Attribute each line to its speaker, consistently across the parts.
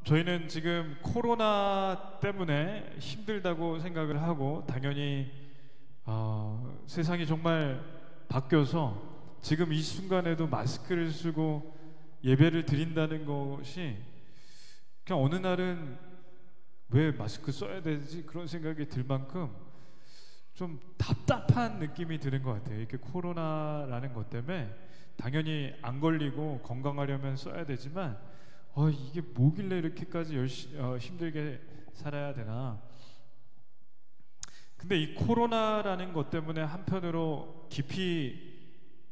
Speaker 1: 저희는 지금 코로나 때문에 힘들다고 생각을 하고 당연히 세상이 정말 바뀌어서 지금 이 순간에도 마스크를 쓰고 예배를 드린다는 것이 그냥 어느 날은 왜 마스크 써야 되지? 그런 생각이 들 만큼 좀 답답한 느낌이 드는 것 같아요. 이렇게 코로나라는 것 때문에 당연히 안 걸리고 건강하려면 써야 되지만 이게 뭐길래 이렇게까지 힘들게 살아야 되나. 근데 이 코로나라는 것 때문에 한편으로 깊이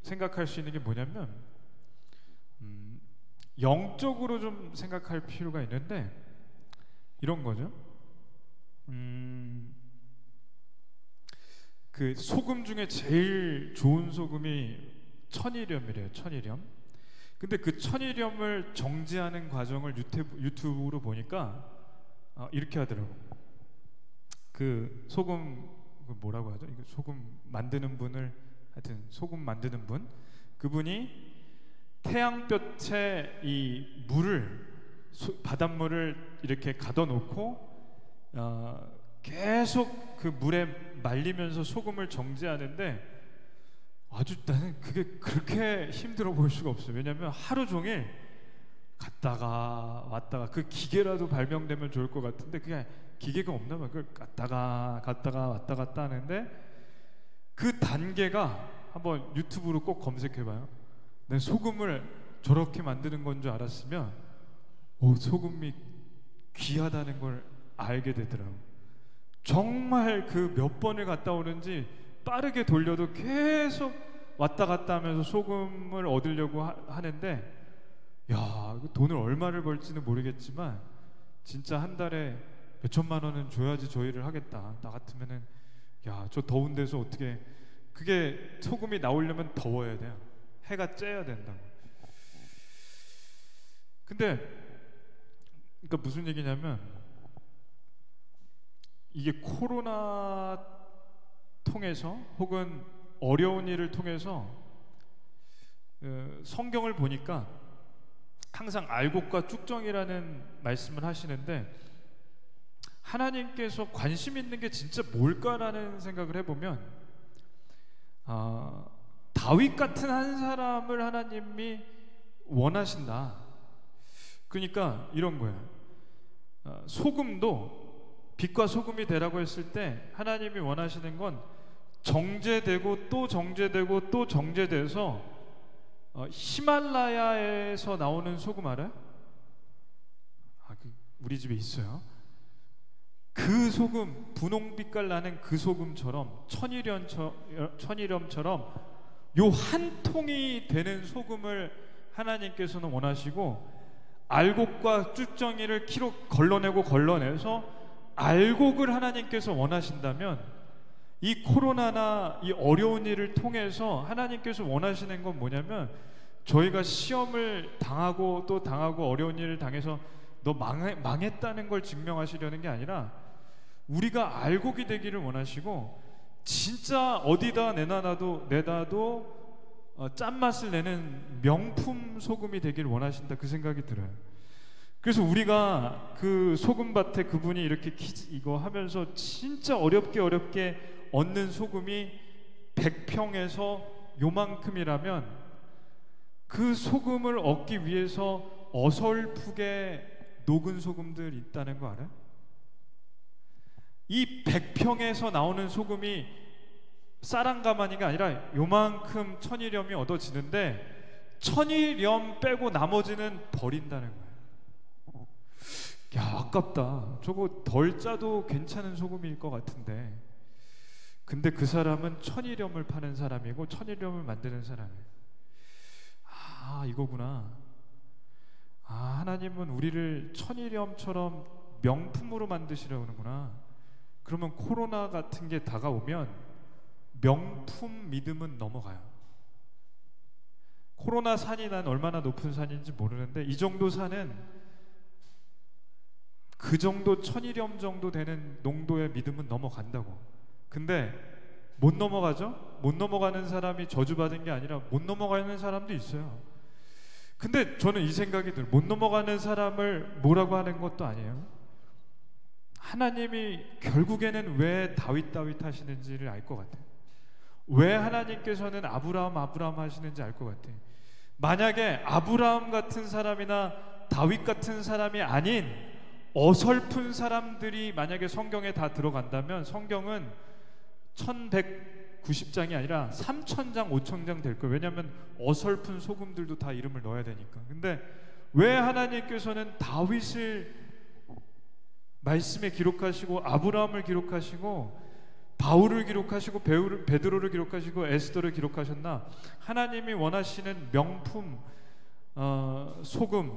Speaker 1: 생각할 수 있는 게 뭐냐면 영적으로 좀 생각할 필요가 있는데 이런 거죠. 그 소금 중에 제일 좋은 소금이 천일염이래요. 천일염. 근데 그 천일염을 정지하는 과정을 유튜브로 보니까 이렇게 하더라고. 그 소금 뭐라고 하죠? 이거 소금 만드는 분을 하여튼 소금 만드는 분 그분이 태양볕에 이 물을 바닷물을 이렇게 가둬놓고 계속 그 물에 말리면서 소금을 정지하는데 아주 나는 그게 그렇게 힘들어 보일 수가 없어요. 왜냐하면 하루 종일 갔다가 왔다가 그 기계라도 발명되면 좋을 것 같은데 그게 기계가 없나 봐요. 그걸 갔다가 왔다 갔다 하는데 그 단계가 한번 유튜브로 꼭 검색해봐요. 내 소금을 저렇게 만드는 건 줄 알았으면 소금이 귀하다는 걸 알게 되더라고요. 정말 그 몇 번을 갔다 오는지 빠르게 돌려도 계속 왔다 갔다 하면서 소금을 얻으려고 하는데 돈을 얼마를 벌지는 모르겠지만 진짜 한 달에 몇 천만 원은 줘야지 저 일을 하겠다. 나 같으면은 저 더운 데서 어떻게 그게 소금이 나오려면 더워야 돼요. 해가 쬐야 된다고. 근데 그러니까 무슨 얘기냐면 이게 코로나 통해서 혹은 어려운 일을 통해서 성경을 보니까 항상 알곡과 쭉정이라는 말씀을 하시는데 하나님께서 관심 있는 게 진짜 뭘까라는 생각을 해보면 다윗 같은 한 사람을 하나님이 원하신다. 그러니까 이런 거예요. 소금도 빛과 소금이 되라고 했을 때 하나님이 원하시는 건 정제되고 또 정제되고 또 정제돼서 히말라야에서 나오는 소금 알아요? 우리 집에 있어요. 그 소금, 분홍빛깔 나는 그 소금처럼 천일염처럼 요 한 통이 되는 소금을 하나님께서는 원하시고 알곡과 쭉정이를 키로 걸러내서 알곡을 하나님께서 원하신다면 이 코로나나 이 어려운 일을 통해서 하나님께서 원하시는 건 뭐냐면 저희가 시험을 당하고 또 당하고 어려운 일을 당해서 너 망했다는 걸 증명하시려는 게 아니라 우리가 알곡이 되기를 원하시고 진짜 어디다 내다도 짠맛을 내는 명품 소금이 되기를 원하신다. 그 생각이 들어요. 그래서 우리가 그 소금밭에 그분이 이렇게 이거 하면서 진짜 어렵게 얻는 소금이 100평에서 요만큼이라면 그 소금을 얻기 위해서 어설프게 녹은 소금들 있다는 거 알아요? 이 100평에서 나오는 소금이 쌀한가마니가 아니라 요만큼 천일염이 얻어지는데 천일염 빼고 나머지는 버린다는 거예요. 아깝다. 저거 덜 짜도 괜찮은 소금일 것 같은데 근데 그 사람은 천일염을 파는 사람이고 천일염을 만드는 사람이에요. 이거구나. 하나님은 우리를 천일염처럼 명품으로 만드시려고 하는구나. 그러면 코로나 같은 게 다가오면 명품 믿음은 넘어가요. 코로나 산이 난 얼마나 높은 산인지 모르는데 이 정도 산은 그 정도 천일염 정도 되는 농도의 믿음은 넘어간다고. 근데 못 넘어가죠? 못 넘어가는 사람이 저주받은 게 아니라 못 넘어가는 사람도 있어요. 근데 저는 이 생각이 들어요. 못 넘어가는 사람을 뭐라고 하는 것도 아니에요. 하나님이 결국에는 왜 다윗 하시는지를 알 것 같아요. 왜 하나님께서는 아브라함 하시는지 알 것 같아요. 만약에 아브라함 같은 사람이나 다윗 같은 사람이 아닌 어설픈 사람들이 만약에 성경에 다 들어간다면 성경은 1190장이 아니라 3000장 5000장 될 거예요. 왜냐하면 어설픈 소금들도 다 이름을 넣어야 되니까. 근데 왜 하나님께서는 다윗을 말씀에 기록하시고 아브라함을 기록하시고 바울을 기록하시고 베드로를 기록하시고 에스더를 기록하셨나? 하나님이 원하시는 명품 소금,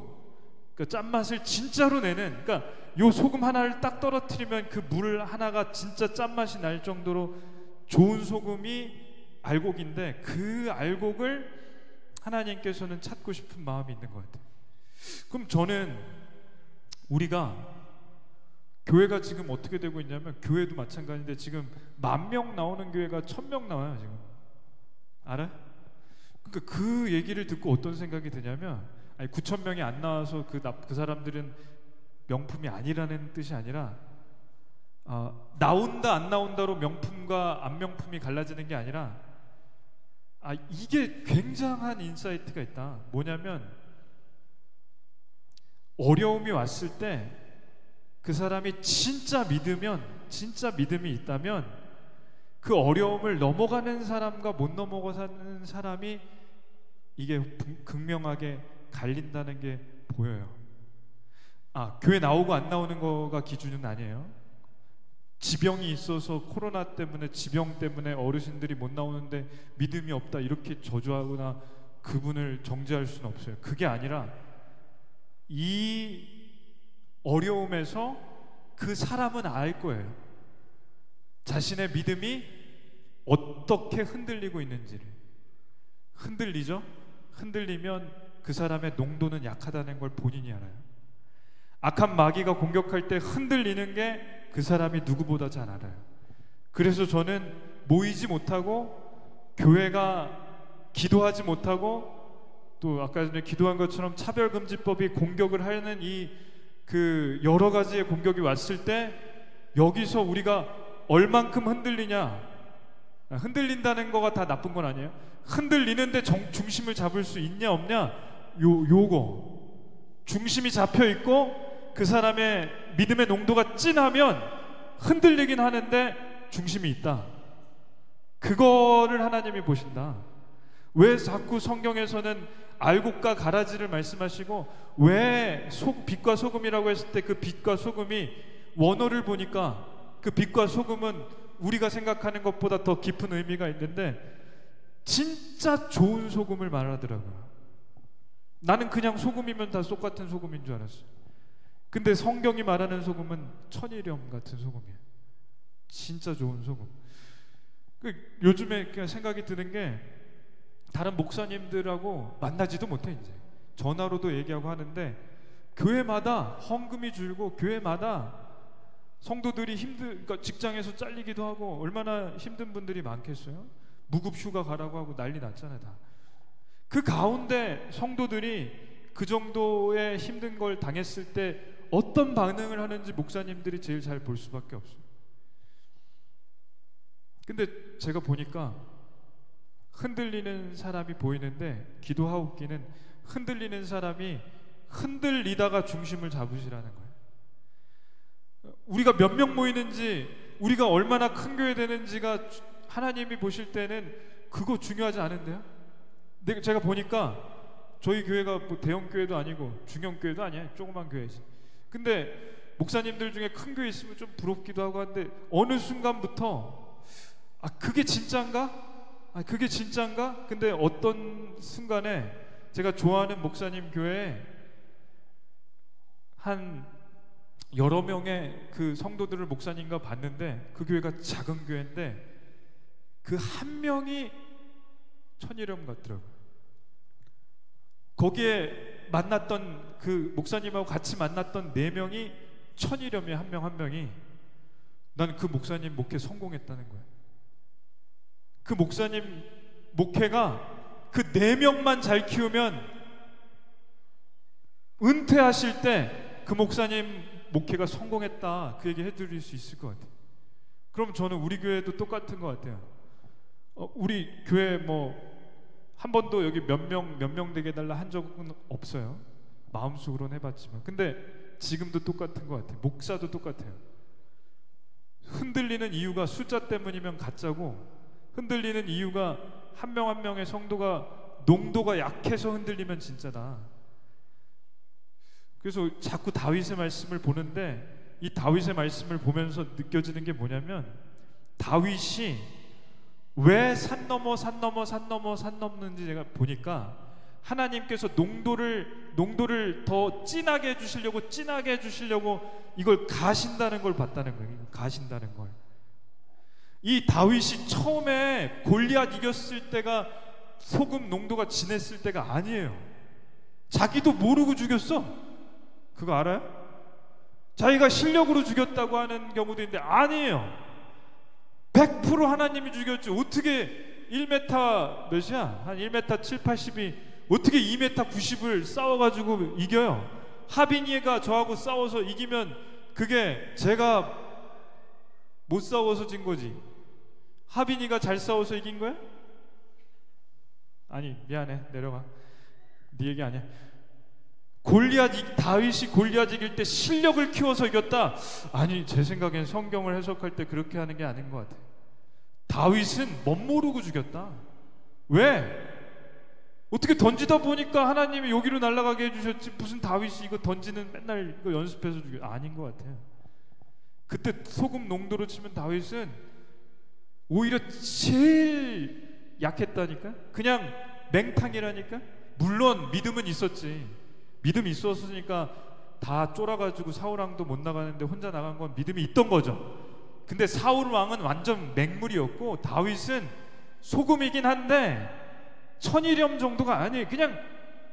Speaker 1: 그 짠맛을 진짜로 내는, 그러니까 요 소금 하나를 딱 떨어뜨리면 그 물 하나가 진짜 짠맛이 날 정도로 좋은 소금이 알곡인데, 그 알곡을 하나님께서는 찾고 싶은 마음이 있는 것 같아요. 그럼 저는 우리가 교회가 지금 어떻게 되고 있냐면, 교회도 마찬가지인데 지금 10,000명 나오는 교회가 1000명 나와요 지금. 알아요? 그러니까 그 얘기를 듣고 어떤 생각이 드냐면, 아니 9,000명이 안 나와서 그 사람들은 명품이 아니라는 뜻이 아니라, 나온다 안 나온다로 명품과 안 명품이 갈라지는 게 아니라, 이게 굉장한 인사이트가 있다. 뭐냐면, 어려움이 왔을 때 그 사람이 진짜 믿음이 있다면 그 어려움을 넘어가는 사람과 못 넘어가는 사람이 이게 극명하게 갈린다는 게 보여요. 교회 나오고 안 나오는 거가 기준은 아니에요. 지병이 있어서 코로나 때문에, 지병 때문에 어르신들이 못 나오는데 믿음이 없다 이렇게 저주하거나 그분을 정죄할 수는 없어요. 그게 아니라 이 어려움에서 그 사람은 알 거예요. 자신의 믿음이 어떻게 흔들리고 있는지를. 흔들리죠? 흔들리면 그 사람의 농도는 약하다는 걸 본인이 알아요. 악한 마귀가 공격할 때 흔들리는 게 그 사람이 누구보다 잘 알아요. 그래서 저는 모이지 못하고, 교회가 기도하지 못하고, 또 아까 전에 기도한 것처럼 차별금지법이 공격을 하는 그 여러 가지의 공격이 왔을 때, 여기서 우리가 얼만큼 흔들리냐, 흔들린다는 거가 다 나쁜 건 아니에요. 흔들리는데 중심을 잡을 수 있냐 없냐, 요거 중심이 잡혀 있고 그 사람의 믿음의 농도가 진하면 흔들리긴 하는데 중심이 있다. 그거를 하나님이 보신다. 왜 자꾸 성경에서는 알곡과 가라지를 말씀하시고, 왜 빛과 소금이라고 했을 때 그 빛과 소금이 원어를 보니까 그 빛과 소금은 우리가 생각하는 것보다 더 깊은 의미가 있는데, 진짜 좋은 소금을 말하더라고요. 나는 그냥 소금이면 다 똑같은 소금인 줄 알았어요. 근데 성경이 말하는 소금은 천일염 같은 소금이에요. 진짜 좋은 소금. 요즘에 그냥 생각이 드는 게, 다른 목사님들하고 만나지도 못해. 이제 전화로도 얘기하고 하는데, 교회마다 헌금이 줄고, 교회마다 성도들이 그러니까 직장에서 잘리기도 하고 얼마나 힘든 분들이 많겠어요. 무급휴가 가라고 하고 난리 났잖아요 다. 그 가운데 성도들이 그 정도의 힘든 걸 당했을 때 어떤 반응을 하는지 목사님들이 제일 잘 볼 수밖에 없어요. 근데 제가 보니까 흔들리는 사람이 보이는데, 기도하옵기는 흔들리는 사람이 흔들리다가 중심을 잡으시라는 거예요. 우리가 몇 명 모이는지, 우리가 얼마나 큰 교회 되는지가 하나님이 보실 때는 그거 중요하지 않은데요. 근데 제가 보니까 저희 교회가 뭐 대형 교회도 아니고 중형 교회도 아니에요. 조그만 교회지. 근데 목사님들 중에 큰 교회 있으면 좀 부럽기도 하고 한데, 어느 순간부터 그게 진짜인가? 그게 진짜인가? 근데 어떤 순간에 제가 좋아하는 목사님 교회에 한 여러 명의 그 성도들을 목사님과 봤는데, 그 교회가 작은 교회인데 그 한 명이 천일염 같더라고요. 거기에 만났던 그 목사님하고 같이 만났던 4명이 천일염이, 한 명 한 명이. 나는 그 목사님 목회 성공했다는 거예요. 그 목사님 목회가 그 4명만 잘 키우면 은퇴하실 때 그 목사님 목회가 성공했다, 그 얘기 해드릴 수 있을 것 같아요. 그럼 저는 우리 교회도 똑같은 것 같아요. 우리 교회 뭐 한 번도 여기 몇 명 되게 해달라 한 적은 없어요. 마음속으로는 해봤지만. 근데 지금도 똑같은 것 같아요. 목사도 똑같아요. 흔들리는 이유가 숫자 때문이면 가짜고, 흔들리는 이유가 한 명 한 명의 성도가 농도가 약해서 흔들리면 진짜다. 그래서 자꾸 다윗의 말씀을 보는데, 이 다윗의 말씀을 보면서 느껴지는 게 뭐냐면, 다윗이 왜 산 넘어 산 넘는지 제가 보니까, 하나님께서 농도를 더 진하게 해주시려고 이걸 가신다는 걸 봤다는 거예요. 가신다는 걸. 이 다윗이 처음에 골리앗 이겼을 때가 소금 농도가 진했을 때가 아니에요. 자기도 모르고 죽였어. 그거 알아요? 자기가 실력으로 죽였다고 하는 경우도 있는데 아니에요. 100% 하나님이 죽였지. 어떻게 1m 몇이야? 한 1m 7, 80이 어떻게 2m 90을 싸워가지고 이겨요? 하비니가 저하고 싸워서 이기면 그게 제가 못 싸워서 진 거지, 하비니가 잘 싸워서 이긴 거야? 아니, 미안해, 내려가. 네 얘기 아니야. 다윗이 골리앗 이길 때 실력을 키워서 이겼다? 아니, 제 생각엔 성경을 해석할 때 그렇게 하는 게 아닌 것 같아요. 다윗은 멋모르고 죽였다. 왜? 어떻게 던지다 보니까 하나님이 여기로 날아가게 해주셨지, 무슨 다윗이 이거 던지는 맨날 이거 연습해서 죽여. 아닌 것 같아요. 그때 소금 농도로 치면 다윗은 오히려 제일 약했다니까. 그냥 맹탕이라니까. 물론 믿음은 있었지. 믿음이 있었으니까 다 쫄아가지고 사울왕도 못 나가는데 혼자 나간 건 믿음이 있던 거죠. 근데 사울왕은 완전 맹물이었고, 다윗은 소금이긴 한데 천일염 정도가 아니에요. 그냥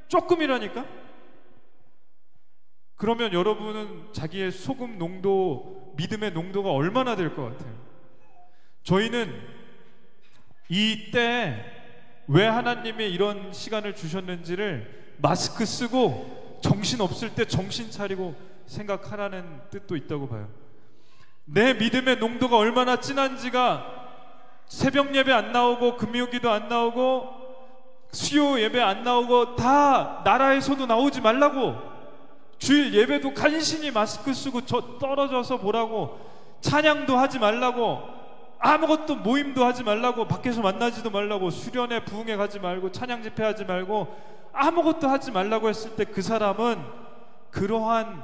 Speaker 1: 조금이라니까. 그러면 여러분은 자기의 소금 농도, 믿음의 농도가 얼마나 될 것 같아요? 저희는 이때 왜 하나님이 이런 시간을 주셨는지를 마스크 쓰고 정신 없을 때 정신 차리고 생각하라는 뜻도 있다고 봐요. 내 믿음의 농도가 얼마나 진한지가 새벽 예배 안 나오고 금요기도 안 나오고 수요 예배 안 나오고 다 나라에서도 나오지 말라고, 주일 예배도 간신히 마스크 쓰고 떨어져서 보라고, 찬양도 하지 말라고, 아무것도 모임도 하지 말라고, 밖에서 만나지도 말라고, 수련회 부흥회 가지 말고, 찬양 집회 하지 말고, 아무것도 하지 말라고 했을 때 그 사람은 그러한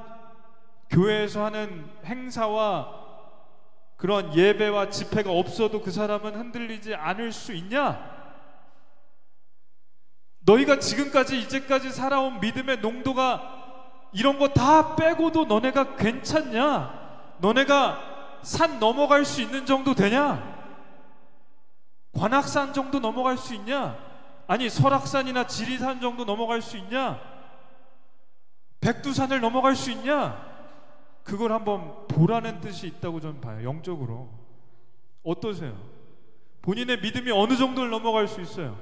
Speaker 1: 교회에서 하는 행사와 그런 예배와 집회가 없어도 그 사람은 흔들리지 않을 수 있냐? 너희가 지금까지 이제까지 살아온 믿음의 농도가 이런 거 다 빼고도 너네가 괜찮냐? 너네가 산 넘어갈 수 있는 정도 되냐? 관악산 정도 넘어갈 수 있냐? 아니, 설악산이나 지리산 정도 넘어갈 수 있냐? 백두산을 넘어갈 수 있냐? 그걸 한번 보라는 뜻이 있다고 저는 봐요. 영적으로 어떠세요? 본인의 믿음이 어느 정도를 넘어갈 수 있어요?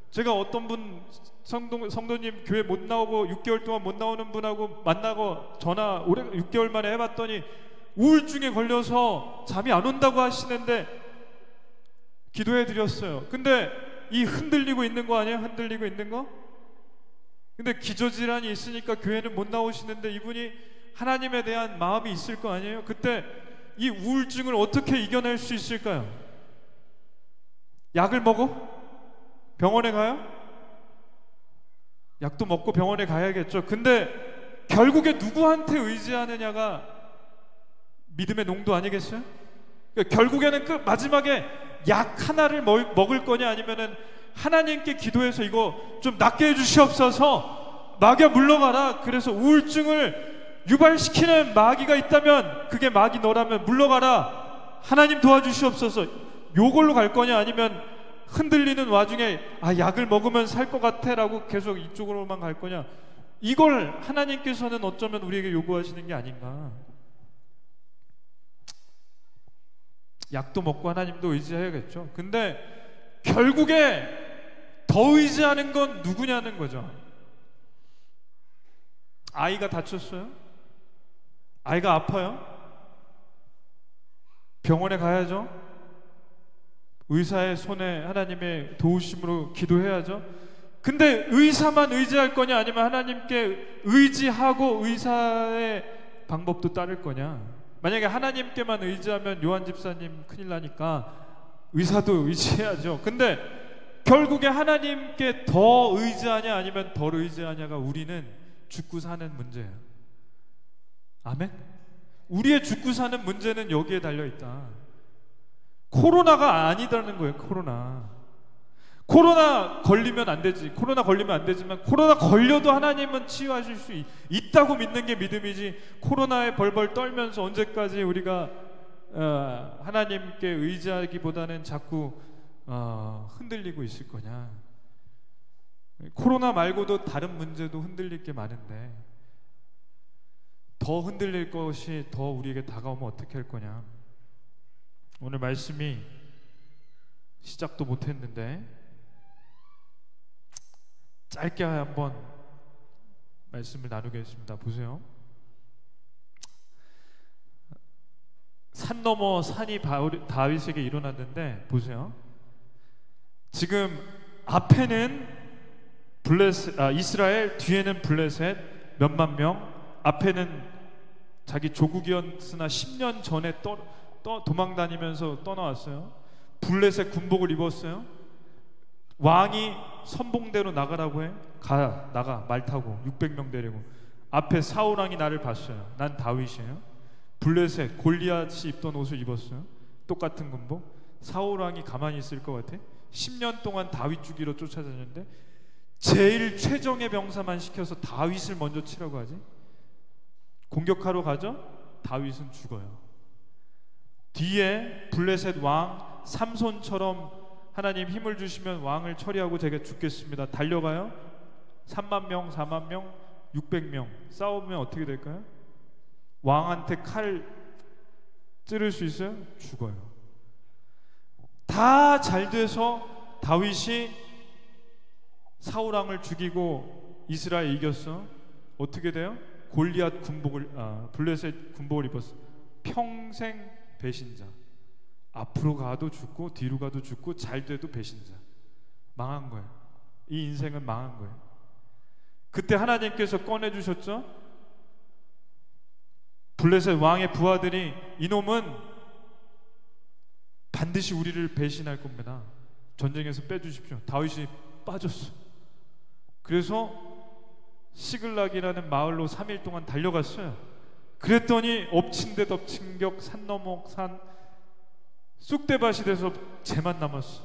Speaker 1: 제가 어떤 분 성도님 교회 못 나오고 6개월 동안 못 나오는 분하고 만나고 전화 6개월 만에 해봤더니 우울증에 걸려서 잠이 안 온다고 하시는데 기도해 드렸어요. 근데 이 흔들리고 있는 거 아니에요? 흔들리고 있는 거? 근데 기저질환이 있으니까 교회는 못 나오시는데 이분이 하나님에 대한 마음이 있을 거 아니에요? 그때 이 우울증을 어떻게 이겨낼 수 있을까요? 약을 먹어? 병원에 가요? 약도 먹고 병원에 가야겠죠. 근데 결국에 누구한테 의지하느냐가 믿음의 농도 아니겠어요? 그러니까 결국에는 그 마지막에 약 하나를 먹을 거냐, 아니면은 하나님께 기도해서 이거 좀 낫게 해주시옵소서, 마귀야 물러가라, 그래서 우울증을 유발시키는 마귀가 있다면 그게 마귀 너라면 물러가라, 하나님 도와주시옵소서, 요걸로 갈 거냐, 아니면 흔들리는 와중에 약을 먹으면 살 것 같아 라고 계속 이쪽으로만 갈 거냐. 이걸 하나님께서는 어쩌면 우리에게 요구하시는 게 아닌가. 약도 먹고 하나님도 의지해야겠죠. 근데 결국에 더 의지하는 건 누구냐는 거죠. 아이가 다쳤어요? 아이가 아파요? 병원에 가야죠. 의사의 손에 하나님의 도우심으로 기도해야죠. 근데 의사만 의지할 거냐, 아니면 하나님께 의지하고 의사의 방법도 따를 거냐? 만약에 하나님께만 의지하면 요한 집사님 큰일 나니까 의사도 의지해야죠. 근데 결국에 하나님께 더 의지하냐 아니면 덜 의지하냐가 우리는 죽고 사는 문제예요. 아멘? 우리의 죽고 사는 문제는 여기에 달려있다. 코로나가 아니다는 거예요. 코로나 걸리면 안 되지. 코로나 걸리면 안 되지만 코로나 걸려도 하나님은 치유하실 수 있다고 믿는 게 믿음이지, 코로나에 벌벌 떨면서 언제까지 우리가 하나님께 의지하기보다는 자꾸 흔들리고 있을 거냐. 코로나 말고도 다른 문제도 흔들릴 게 많은데 더 흔들릴 것이 더 우리에게 다가오면 어떻게 할 거냐. 오늘 말씀이 시작도 못했는데 짧게 한번 말씀을 나누겠습니다. 보세요. 산 넘어 산이 다윗에게 일어났는데 보세요. 지금 앞에는 이스라엘, 뒤에는 블레셋 몇만 명, 앞에는 자기 조국이었으나 10년 전에 도망 다니면서 떠나왔어요. 블레셋 군복을 입었어요. 왕이 선봉대로 나가라고 해. 나가 말 타고 600명 데리고. 앞에 사울왕이 나를 봤어요. 난 다윗이에요. 블레셋 골리앗이 입던 옷을 입었어요. 똑같은 군복. 사울왕이 가만히 있을 것 같아? 10년 동안 다윗 죽이러 쫓아다녔는데 제일 최정예 병사만 시켜서 다윗을 먼저 치라고 하지. 공격하러 가죠? 다윗은 죽어요. 뒤에 블레셋 왕 삼손처럼 하나님 힘을 주시면 왕을 처리하고 제가 죽겠습니다. 달려가요. 3만 명, 4만 명, 600명 싸우면 어떻게 될까요? 왕한테 칼 찌를 수 있어요? 죽어요. 다 잘 돼서 다윗이 사울왕을 죽이고 이스라엘 이겼어. 어떻게 돼요? 골리앗 블레셋 군복을 입었어. 평생 배신자. 앞으로 가도 죽고 뒤로 가도 죽고 잘 돼도 배신자. 망한 거예요. 이 인생은 망한 거예요. 그때 하나님께서 꺼내주셨죠? 블레셋 왕의 부하들이 이놈은 반드시 우리를 배신할 겁니다. 전쟁에서 빼주십시오. 다윗이 빠졌어. 그래서 시글락이라는 마을로 3일 동안 달려갔어요. 그랬더니 엎친 데 덮친 격 산 넘어 산 쑥대밭이 돼서 쟤만 남았어.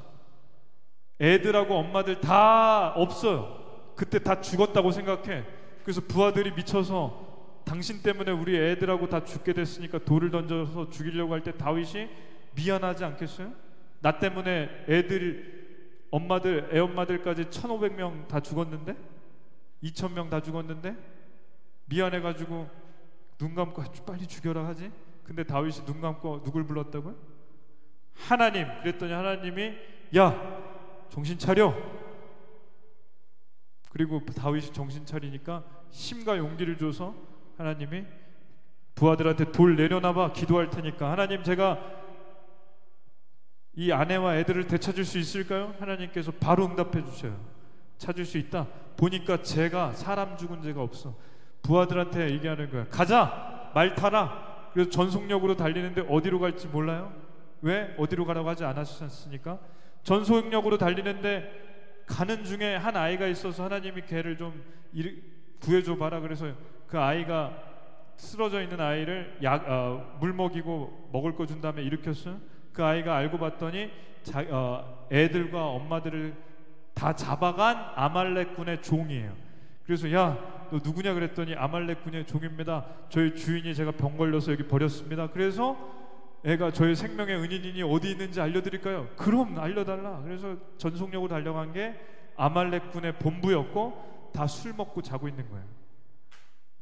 Speaker 1: 애들하고 엄마들 다 없어요. 그때 다 죽었다고 생각해. 그래서 부하들이 미쳐서 당신 때문에 우리 애들하고 다 죽게 됐으니까 돌을 던져서 죽이려고 할 때 다윗이 미안하지 않겠어요? 나 때문에 애들, 엄마들, 애엄마들까지 1500명 다 죽었는데? 2000명 다 죽었는데? 미안해가지고 눈 감고 빨리 죽여라 하지? 근데 다윗이 눈 감고 누굴 불렀다고요? 하나님. 그랬더니 하나님이 야 정신 차려. 그리고 다윗이 정신 차리니까 힘과 용기를 줘서 하나님이 부하들한테 돌 내려놔봐 기도할 테니까. 하나님 제가 이 아내와 애들을 되찾을 수 있을까요? 하나님께서 바로 응답해 주셔요. 찾을 수 있다. 보니까 죄가 사람 죽은 죄가 없어. 부하들한테 얘기하는 거야. 가자 말 타라. 그래서 전속력으로 달리는데 어디로 갈지 몰라요? 왜? 어디로 가라고 하지 않았으니까. 전속력으로 달리는데 가는 중에 한 아이가 있어서 하나님이 걔를 좀 구해줘 봐라. 그래서 그 아이가 쓰러져 있는 아이를 물 먹이고 먹을 거 준 다음에 일으켰어요. 그 아이가 알고 봤더니 애들과 엄마들을 다 잡아간 아말렉 군의 종이에요. 그래서 야 너 누구냐 그랬더니 아말렉 군의 종입니다. 저희 주인이 제가 병 걸려서 여기 버렸습니다. 그래서 애가 저희 생명의 은인이 어디 있는지 알려드릴까요? 그럼 알려달라. 그래서 전속력으로 달려간 게 아말렉 군의 본부였고 다 술 먹고 자고 있는 거예요.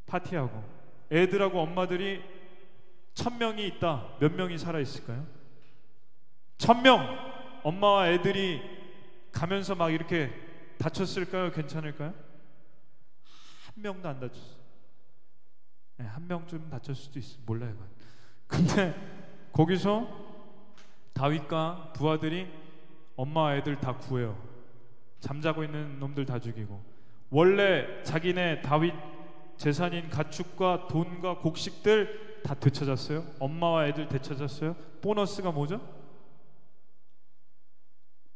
Speaker 1: 파티하고. 애들하고 엄마들이 1000명이 있다. 몇 명이 살아있을까요? 1000명. 엄마와 애들이 가면서 막 이렇게 다쳤을까요? 괜찮을까요? 한 명도 안 다쳤어. 한 명쯤 다쳤을 수도 있어. 몰라요, 이건. 근데 거기서 다윗과 부하들이 엄마 애들 다 구해요. 잠자고 있는 놈들 다 죽이고, 원래 자기네 다윗 재산인 가축과 돈과 곡식들 다 되찾았어요. 엄마와 애들 되찾았어요. 보너스가 뭐죠?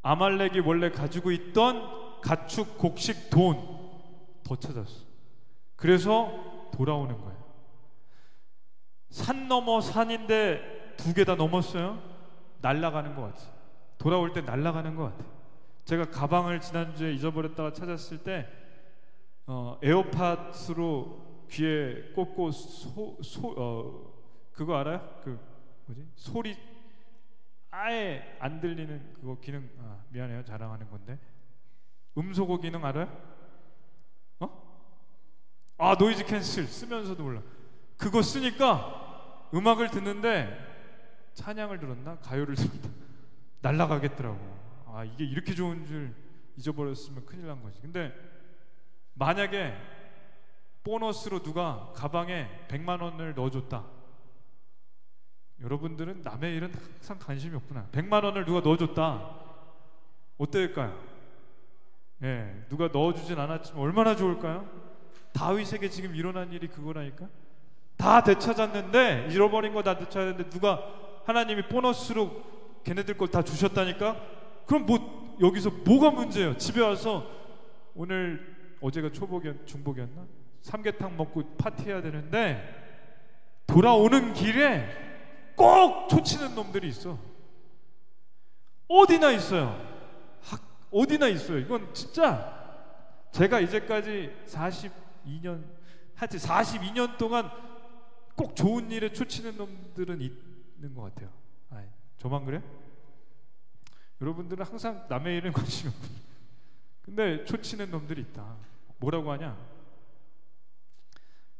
Speaker 1: 아말렉이 원래 가지고 있던 가축, 곡식, 돈 더 찾았어. 그래서 돌아오는 거예요. 산 넘어 산인데 2개 다 넘었어요. 날아가는 것 같아. 돌아올 때 날아가는 것 같아. 제가 가방을 지난주에 잊어버렸다가 찾았을 때 에어팟으로 귀에 꽂고 그거 알아요? 그 뭐지? 소리 아예 안 들리는 그거 기능. 미안해요, 자랑하는 건데. 음소거 기능 알아요? 노이즈 캔슬 쓰면서도 몰라. 그거 쓰니까 음악을 듣는데 찬양을 들었나? 가요를 들었나? 날아가겠더라고. 이게 이렇게 좋은 줄 잊어버렸으면 큰일 난 거지. 근데 만약에 보너스로 누가 가방에 100만 원을 넣어줬다. 여러분들은 남의 일은 항상 관심이 없구나. 100만 원을 누가 넣어줬다. 어떨까요? 누가 넣어주진 않았지만 얼마나 좋을까요? 다윗에게 지금 일어난 일이 그거라니까. 다 되찾았는데, 잃어버린 거 다 되찾았는데 누가 하나님이 보너스로 걔네들 걸 다 주셨다니까. 그럼 뭐 여기서 뭐가 문제예요? 집에 와서 오늘 어제가 중복이었나? 삼계탕 먹고 파티해야 되는데 돌아오는 길에 꼭 초치는 놈들이 있어. 어디나 있어요. 어디나 있어요. 이건 진짜 제가 이제까지 42년 동안 꼭 좋은 일에 초치는 놈들은 있는 것 같아요. 저만 그래? 여러분들은 항상 남의 일은 관심이 없고, 근데 초치는 놈들이 있다. 뭐라고 하냐?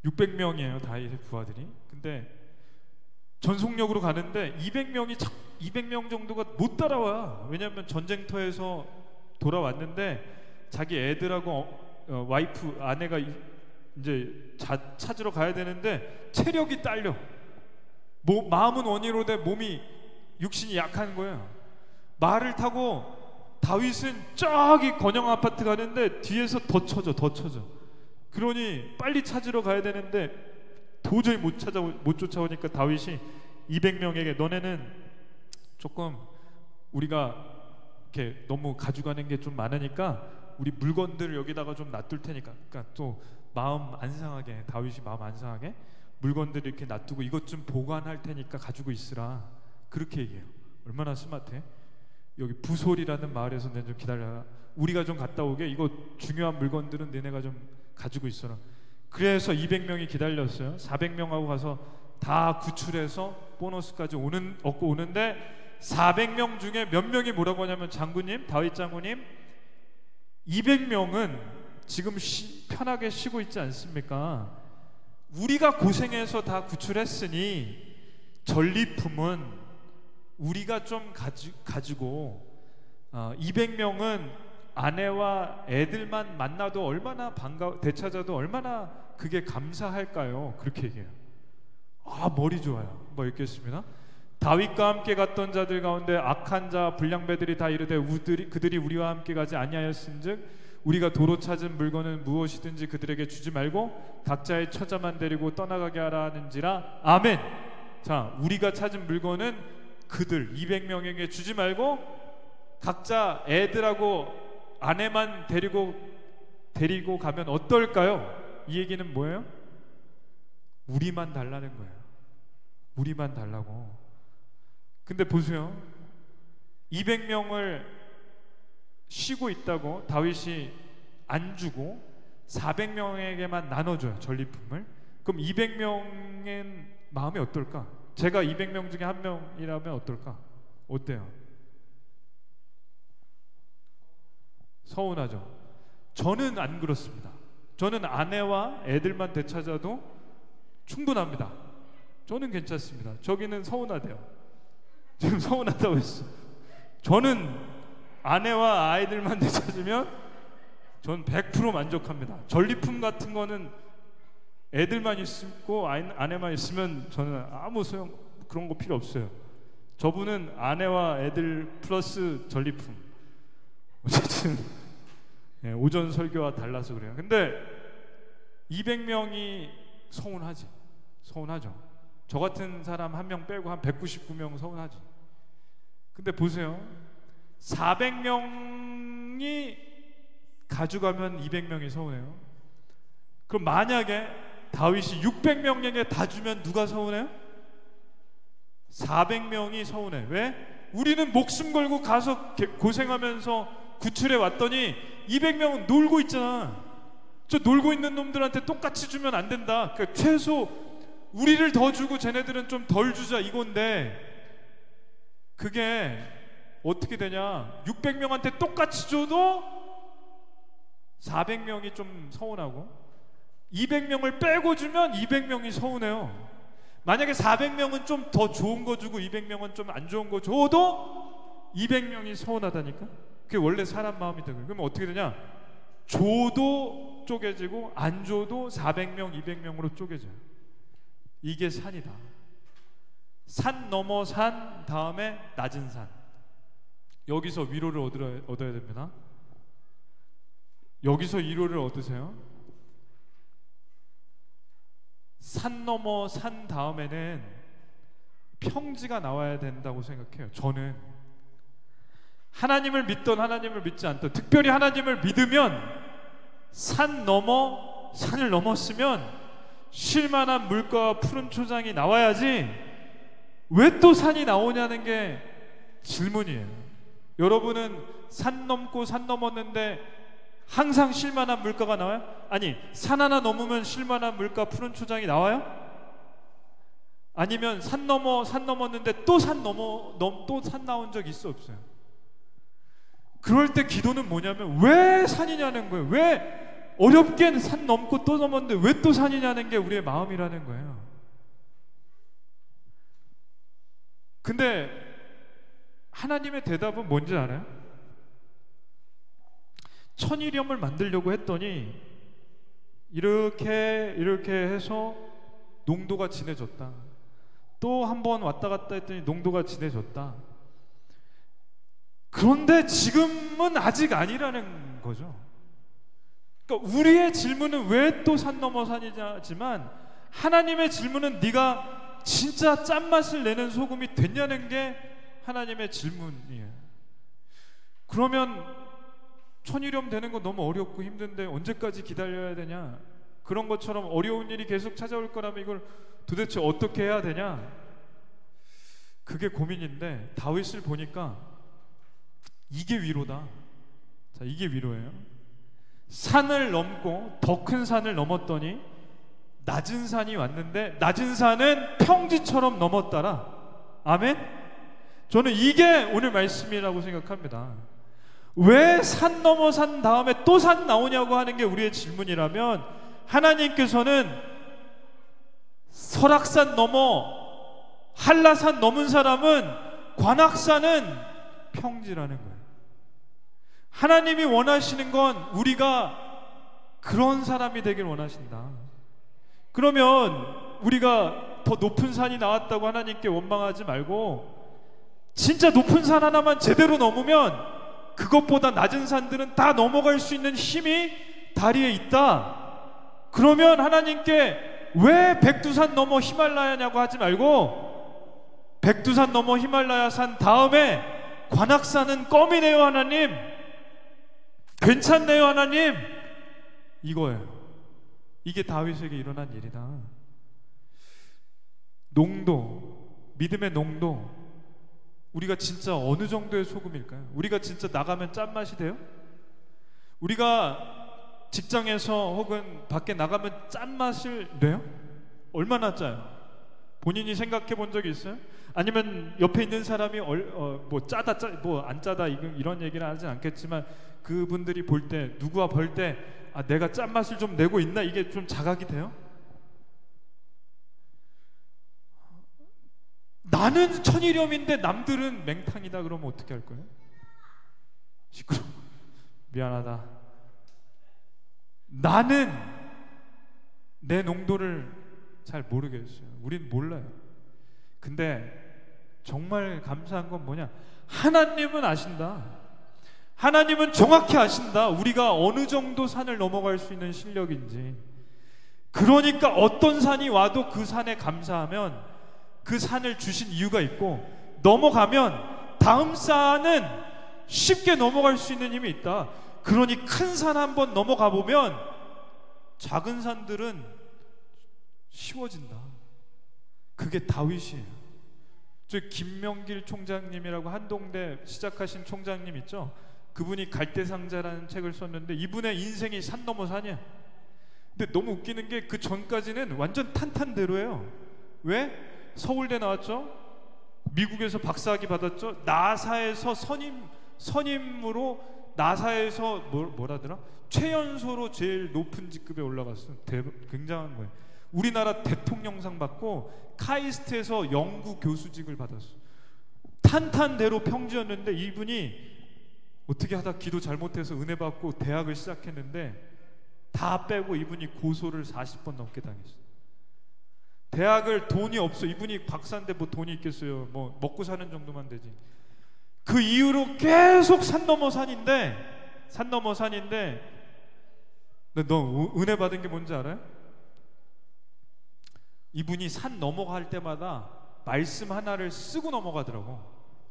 Speaker 1: 600명이에요 다윗의 부하들이. 근데 전속력으로 가는데 200명 정도가 못 따라와. 왜냐하면 전쟁터에서 돌아왔는데 자기 애들하고 와이프 아내가 이제 찾으러 가야 되는데 체력이 딸려. 마음은 원이로 돼 몸이 육신이 약한 거예요. 말을 타고 다윗은 저기 건영 아파트 가는데 뒤에서 더 쳐져. 그러니 빨리 찾으러 가야 되는데 도저히 못 쫓아오니까 다윗이 200명에게 너네는 조금 우리가 이렇게 너무 가져가는 게 좀 많으니까 우리 물건들을 여기다가 좀 놔둘 테니까, 그러니까 또 마음 안 상하게, 다윗이 마음 안 상하게 물건들을 이렇게 놔두고 이것 좀 보관할 테니까 가지고 있으라. 그렇게 얘기해요. 얼마나 스마트해? 여기 부솔이라는 마을에서 내가 좀 기다려라. 우리가 좀 갔다 오게. 이거 중요한 물건들은 너네가 좀 가지고 있어라. 그래서 200명이 기다렸어요. 400명하고 가서 다 구출해서 보너스까지 얻고 오는데 400명 중에 몇 명이 뭐라고 하냐면, 장군님, 다윗 장군님, 200명은 지금 편하게 쉬고 있지 않습니까? 우리가 고생해서 다 구출했으니 전리품은 우리가 좀 가지고 200명은 아내와 애들만 만나도 얼마나 되찾아도 얼마나 그게 감사할까요? 그렇게 얘기해요. 머리 좋아요. 뭐 읽겠습니다. 다윗과 함께 갔던 자들 가운데 악한 자 불량배들이 다 이르되 그들이 우리와 함께 가지 아니하였은즉 우리가 도로 찾은 물건은 무엇이든지 그들에게 주지 말고 각자의 처자만 데리고 떠나가게 하라 하는지라. 아멘. 자, 우리가 찾은 물건은 그들 200명에게 주지 말고 각자 애들하고 아내만 데리고 가면 어떨까요? 이 얘기는 뭐예요? 우리만 달라는 거예요. 우리만 달라고. 근데 보세요. 200명을 쉬고 있다고 다윗이 안 주고 400명에게만 나눠줘요, 전리품을. 그럼 200명의 마음이 어떨까? 제가 200명 중에 한 명이라면 어떨까? 어때요? 서운하죠? 저는 안 그렇습니다. 저는 아내와 애들만 되찾아도 충분합니다. 저는 괜찮습니다. 저기는 서운하대요. 지금 서운하다고 했어. 저는 아내와 아이들만 되찾으면 전 100% 만족합니다. 전리품 같은 거는 애들만 있고 아내만 있으면 저는 아무 소용 그런 거 필요 없어요. 저분은 아내와 애들 플러스 전리품. 어쨌든 예, 오전 설교와 달라서 그래요. 근데 200명이 서운하죠. 저 같은 사람 한 명 빼고 한 199명 서운하지. 근데 보세요. 400명이 가져가면 200명이 서운해요. 그럼 만약에 다윗이 600명에게 다 주면 누가 서운해요? 400명이 서운해. 왜? 우리는 목숨 걸고 가서 고생하면서 구출해 왔더니 200명은 놀고 있잖아. 저 놀고 있는 놈들한테 똑같이 주면 안 된다. 그러니까 최소 우리를 더 주고 쟤네들은 좀 덜 주자 이건데, 그게 어떻게 되냐? 600명한테 똑같이 줘도 400명이 좀 서운하고, 200명을 빼고 주면 200명이 서운해요. 만약에 400명은 좀 더 좋은 거 주고 200명은 좀 안 좋은 거 줘도 200명이 서운하다니까? 그게 원래 사람 마음이다. 그러면 어떻게 되냐? 줘도 쪼개지고 안 줘도 400명, 200명으로 쪼개져요. 이게 산이다. 산 넘어 산 다음에 낮은 산. 여기서 위로를 얻어야 됩니다. 여기서 위로를 얻으세요. 산 넘어 산 다음에는 평지가 나와야 된다고 생각해요. 저는 하나님을 믿던 하나님을 믿지 않던, 특별히 하나님을 믿으면 산을 넘었으면 쉴만한 물가와 푸른 초장이 나와야지 왜 또 산이 나오냐는 게 질문이에요. 여러분은 산 넘고 산 넘었는데 항상 쉴만한 물가가 나와요? 아니, 산 하나 넘으면 쉴만한 물가 푸른 초장이 나와요? 아니면 산 넘었는데 또 산 나온 적 있어 없어요? 그럴 때 기도는 뭐냐면 왜 산이냐는 거예요. 왜 어렵게 산 넘고 또 넘었는데 왜 또 산이냐는 게 우리의 마음이라는 거예요. 근데 하나님의 대답은 뭔지 알아요? 천일염을 만들려고 했더니 이렇게 해서 농도가 진해졌다. 또 한 번 왔다 갔다 했더니 농도가 진해졌다. 그런데 지금은 아직 아니라는 거죠. 그러니까 우리의 질문은 왜 또 산 넘어 산이냐지만 하나님의 질문은 네가 진짜 짠맛을 내는 소금이 됐냐는 게 하나님의 질문이에요. 그러면 천일염 되는 거 너무 어렵고 힘든데 언제까지 기다려야 되냐? 그런 것처럼 어려운 일이 계속 찾아올 거라면 이걸 도대체 어떻게 해야 되냐? 그게 고민인데 다윗을 보니까 이게 위로다. 자, 이게 위로예요. 산을 넘고 더 큰 산을 넘었더니 낮은 산이 왔는데 낮은 산은 평지처럼 넘었더라. 아멘? 저는 이게 오늘 말씀이라고 생각합니다. 왜 산 넘어 산 다음에 또 산 나오냐고 하는 게 우리의 질문이라면, 하나님께서는 설악산 넘어 한라산 넘은 사람은 관악산은 평지라는 거예요. 하나님이 원하시는 건 우리가 그런 사람이 되길 원하신다. 그러면 우리가 더 높은 산이 나왔다고 하나님께 원망하지 말고 진짜 높은 산 하나만 제대로 넘으면 그것보다 낮은 산들은 다 넘어갈 수 있는 힘이 다리에 있다. 그러면 하나님께 왜 백두산 넘어 히말라야냐고 하지 말고 백두산 넘어 히말라야 산 다음에 관악산은 껌이네요 하나님, 괜찮네요 하나님, 이거예요. 이게 다윗에게 일어난 일이다. 농도, 믿음의 농도, 우리가 진짜 어느 정도의 소금일까요? 우리가 진짜 나가면 짠맛이 돼요? 우리가 직장에서 혹은 밖에 나가면 짠맛을 내요? 얼마나 짜요? 본인이 생각해 본 적이 있어요? 아니면 옆에 있는 사람이 뭐 짜다 뭐 안 짜다 이런 얘기는 하진 않겠지만 그분들이 볼 때, 누구와 볼 때 내가 짠맛을 좀 내고 있나, 이게 좀 자각이 돼요? 나는 천일염인데 남들은 맹탕이다 그러면 어떻게 할 거예요? 시끄러워. 미안하다. 나는 내 농도를 잘 모르겠어요. 우린 몰라요. 근데 정말 감사한 건 뭐냐? 하나님은 아신다. 하나님은 정확히 아신다. 우리가 어느 정도 산을 넘어갈 수 있는 실력인지. 그러니까 어떤 산이 와도 그 산에 감사하면 그 산을 주신 이유가 있고, 넘어가면 다음 산은 쉽게 넘어갈 수 있는 힘이 있다. 그러니 큰 산 한번 넘어가 보면 작은 산들은 쉬워진다. 그게 다윗이에요. 저 김명길 총장님이라고 한동대 시작하신 총장님 있죠? 그분이 갈대상자라는 책을 썼는데 이분의 인생이 산 넘어 산이야. 근데 너무 웃기는 게 그 전까지는 완전 탄탄대로예요. 왜? 서울대 나왔죠? 미국에서 박사학위 받았죠? 나사에서 선임으로 나사에서 뭐라더라? 최연소로 제일 높은 직급에 올라갔어. 굉장한 거예요. 우리나라 대통령상 받고 카이스트에서 연구 교수직을 받았어. 탄탄대로 평지였는데 이분이 어떻게 하다 기도 잘못해서 은혜 받고 대학을 시작했는데 다 빼고 이분이 고소를 40번 넘게 당했어. 대학을 돈이 없어. 이분이 박사인데 뭐 돈이 있겠어요. 뭐 먹고 사는 정도만 되지. 그 이후로 계속 산 넘어 산인데 너 은혜 받은 게 뭔지 알아요? 이분이 산 넘어갈 때마다 말씀 하나를 쓰고 넘어가더라고.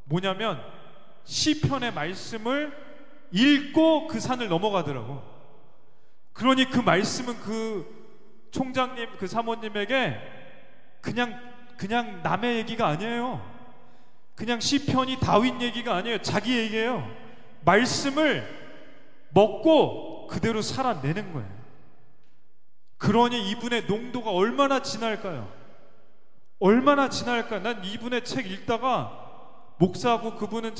Speaker 1: 뭐냐면 시편의 말씀을 읽고 그 산을 넘어가더라고. 그러니 그 말씀은 그 총장님, 그 사모님에게 그냥 남의 얘기가 아니에요. 그냥 시편이 다윗 얘기가 아니에요. 자기 얘기예요. 말씀을 먹고 그대로 살아내는 거예요. 그러니 이분의 농도가 얼마나 진할까요? 얼마나 진할까요? 난 이분의 책 읽다가 목사하고 그분은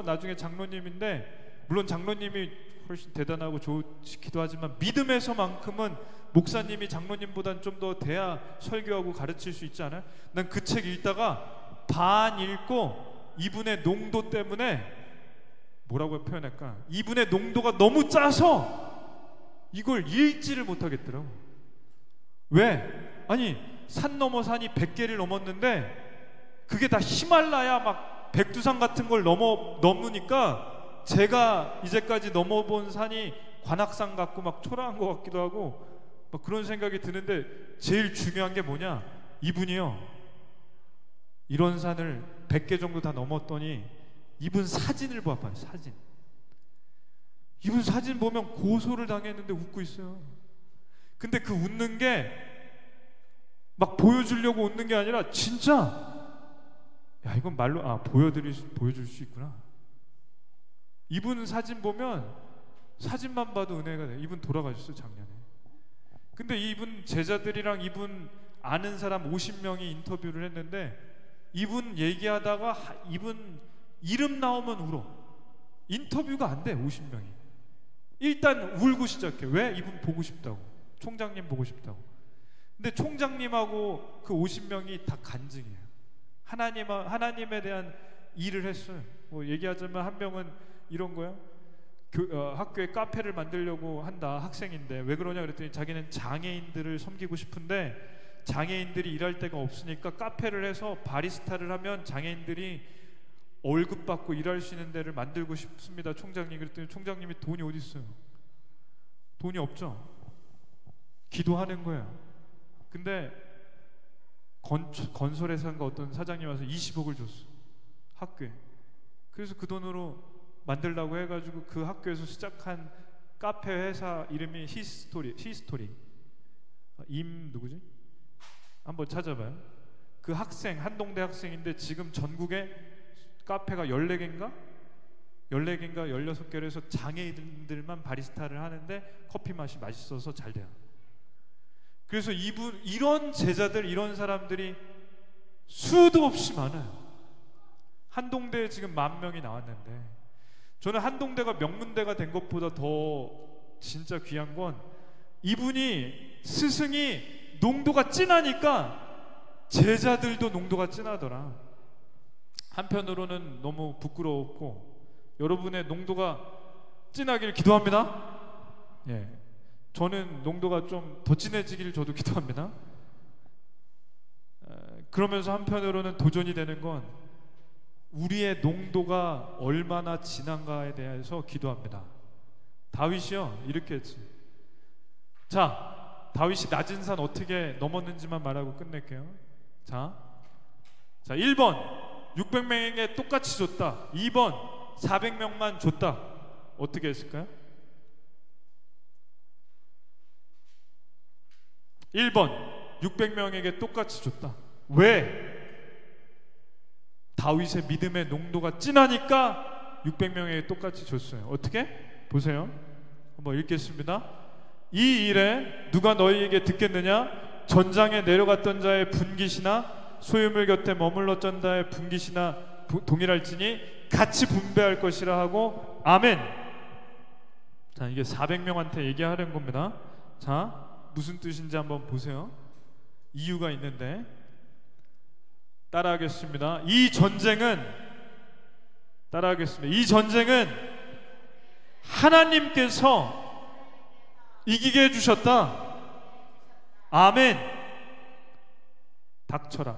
Speaker 1: 나중에 장로님인데, 물론 장로님이 훨씬 대단하고 좋기도 하지만 믿음에서만큼은 목사님이 장로님보단 좀 더 돼야 설교하고 가르칠 수 있지 않아요? 난 그 책 읽다가 반 읽고 이분의 농도 때문에 뭐라고 표현할까? 이분의 농도가 너무 짜서 이걸 읽지를 못하겠더라고. 왜? 아니 산 넘어 산이 100개를 넘었는데 그게 다 히말라야 막 백두산 같은 걸 넘으니까 제가 이제까지 넘어본 산이 관악산 같고 막 초라한 것 같기도 하고 막 그런 생각이 드는데, 제일 중요한 게 뭐냐? 이분이요, 이런 산을 100개 정도 다 넘었더니 이분 사진을 봐봐요. 사진. 이분 사진 보면 고소를 당했는데 웃고 있어요. 근데 그 웃는 게 막 보여주려고 웃는 게 아니라 진짜, 야 이건 말로 보여줄 수 있구나. 이분 사진 보면 사진만 봐도 은혜가 돼. 이분 돌아가셨어요, 작년에. 근데 이분 제자들이랑 이분 아는 사람 50명이 인터뷰를 했는데 이분 얘기하다가 이분 이름 나오면 울어. 인터뷰가 안 돼. 50명이 일단 울고 시작해. 왜? 이분 보고 싶다고. 총장님 보고 싶다고. 근데 총장님하고 그 50명이 다 간증이에요. 하나님에 대한 일을 했어요. 뭐 얘기하자면 한 명은 이런 거야. 학교에 카페를 만들려고 한다. 학생인데 왜 그러냐 그랬더니 자기는 장애인들을 섬기고 싶은데 장애인들이 일할 데가 없으니까 카페를 해서 바리스타를 하면 장애인들이 월급 받고 일할 수 있는 데를 만들고 싶습니다, 총장님. 그랬더니 총장님이 돈이 어디 있어요? 돈이 없죠. 기도하는 거예요. 근데 건설회사인가 어떤 사장님 와서 20억을 줬어, 학교에. 그래서 그 돈으로 만들라고 해가지고 그 학교에서 시작한 카페 회사 이름이 히스토리. 누구지? 한번 찾아봐요. 그 학생, 한동대 학생인데 지금 전국에 카페가 14개인가 16개를 해서 장애인들만 바리스타를 하는데 커피 맛이 맛있어서 잘 돼요. 그래서 이런 제자들, 이런 사람들이 수도 없이 많아요. 한동대에 지금 10,000명이 나왔는데, 저는 한동대가 명문대가 된 것보다 더 진짜 귀한 건 이분이, 스승이 농도가 진하니까 제자들도 농도가 진하더라. 한편으로는 너무 부끄러웠고, 여러분의 농도가 진하길 기도합니다. 예. 저는 농도가 좀 더 진해지기를 저도 기도합니다. 그러면서 한편으로는 도전이 되는 건 우리의 농도가 얼마나 진한가에 대해서 기도합니다. 다윗이요 이렇게 했지. 자, 다윗이 낮은 산 어떻게 넘었는지만 말하고 끝낼게요. 자 1번 600명에게 똑같이 줬다. 2번 400명만 줬다. 어떻게 했을까요? 1번 600명에게 똑같이 줬다. 왜? 다윗의 믿음의 농도가 진하니까 600명에게 똑같이 줬어요. 어떻게? 보세요. 한번 읽겠습니다. 이 일에 누가 너희에게 듣겠느냐? 전장에 내려갔던 자의 분깃이나 소유물 곁에 머물렀던 자의 분깃이나 동일할지니 같이 분배할 것이라 하고 아멘. 자, 이게 400명한테 얘기하는 겁니다. 자, 무슨 뜻인지 한번 보세요. 이유가 있는데 따라하겠습니다. 이 전쟁은 하나님께서 이기게 해주셨다. 아멘. 닥쳐라.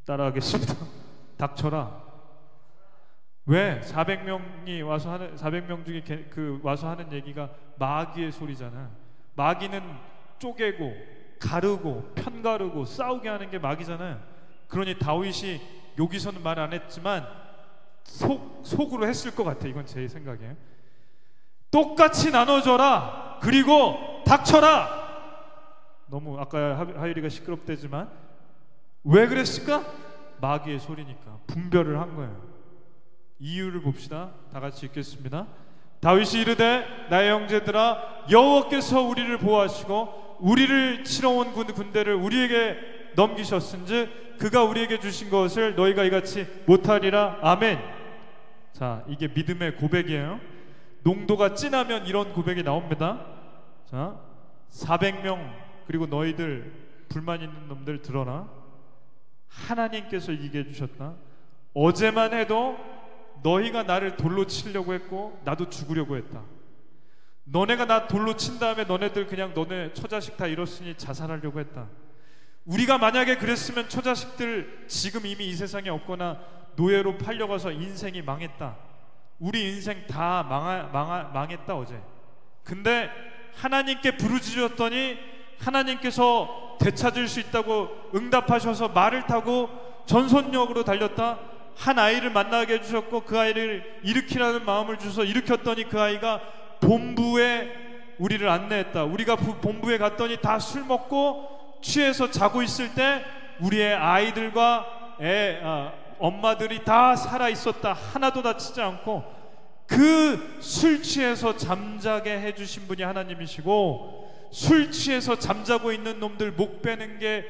Speaker 1: 따라하겠습니다. 닥쳐라. 왜? 400명이 와서 하는 400명 중에 와서 하는 얘기가 마귀의 소리잖아. 마귀는 쪼개고 가르고 편가르고 싸우게 하는 게 마귀잖아요. 그러니 다윗이 여기서는 말 안 했지만 속으로 했을 것 같아. 이건 제 생각이에요. 똑같이 나눠줘라. 그리고 닥쳐라. 너무 아까 하율이가 시끄럽대지만 왜 그랬을까? 마귀의 소리니까 분별을 한 거예요. 이유를 봅시다. 다 같이 읽겠습니다. 다윗이 이르되 나의 형제들아 여호와께서 우리를 보호하시고 우리를 치러 온 군대를 우리에게 넘기셨은즉 그가 우리에게 주신 것을 너희가 이같이 못하리라. 아멘. 자, 이게 믿음의 고백이에요. 농도가 진하면 이런 고백이 나옵니다. 자, 400명 그리고 너희들 불만 있는 놈들 들어라. 하나님께서 이기게 해주셨다. 어제만 해도 너희가 나를 돌로 치려고 했고 나도 죽으려고 했다. 너네가 나 돌로 친 다음에 너네들 그냥 너네 처자식 다 잃었으니 자살하려고 했다. 우리가 만약에 그랬으면 처자식들 지금 이미 이 세상에 없거나 노예로 팔려가서 인생이 망했다. 우리 인생 다 망했다 어제. 근데 하나님께 부르짖었더니 하나님께서 되찾을 수 있다고 응답하셔서 말을 타고 전선역으로 달렸다. 한 아이를 만나게 해주셨고 그 아이를 일으키라는 마음을 주셔서 일으켰더니 그 아이가 본부에 우리를 안내했다. 우리가 본부에 갔더니 다 술 먹고 취해서 자고 있을 때 우리의 아이들과 엄마들이 다 살아있었다. 하나도 다치지 않고 그 술 취해서 잠자게 해주신 분이 하나님이시고 술 취해서 잠자고 있는 놈들 목 빼는 게